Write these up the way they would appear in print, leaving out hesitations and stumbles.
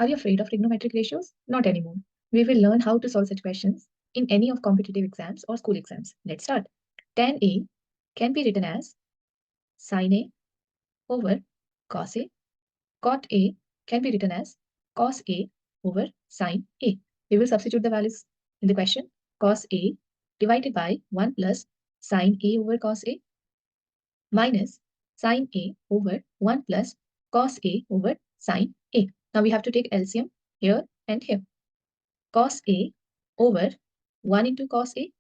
Are you afraid of trigonometric ratios? Not anymore. We will learn how to solve such questions in any of competitive exams or school exams. Let's start. Tan A can be written as sine A over cos A. Cot A can be written as cos A over sine A. We will substitute the values in the question. Cos A divided by 1 plus sine A over cos A minus sine A over 1 plus cos A over sine A. Now we have to take LCM here and here. Cos A over 1 into cos A.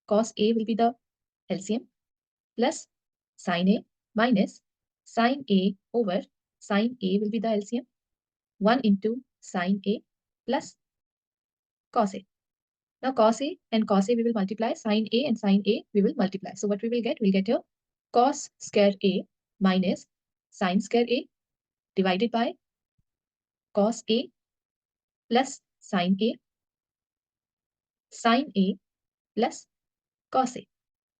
Cos A will be the LCM plus sine A minus sine A over sine A will be the LCM. 1 into sine A plus cos A. Now cos A and cos A we will multiply. Sine A and sine A we will multiply. So what we will get? We'll get here cos square A minus sine square A divided by cos A plus sine A plus cos A.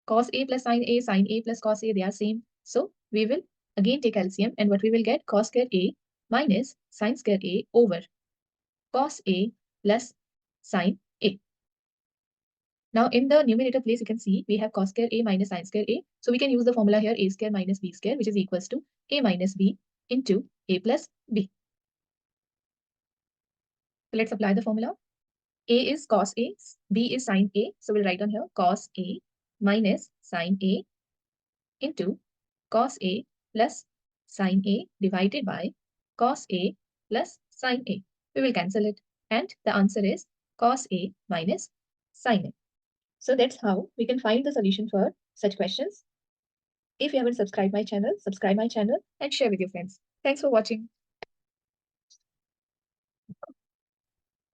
Cos A plus sine A plus cos A, they are same. So we will again take LCM and what we will get? Cos square A minus sine square A over cos A plus sine A. Now in the numerator place, you can see we have cos square A minus sine square A. So we can use the formula here A square minus B square, which is equals to A minus B into A plus B. So let's apply the formula. A is cos A, B is sine A. So we'll write on here cos A minus sine A into cos A plus sine A divided by cos A plus sine A. We will cancel it. And the answer is cos A minus sine A. So that's how we can find the solution for such questions. If you haven't subscribed my channel and share with your friends. Thanks for watching.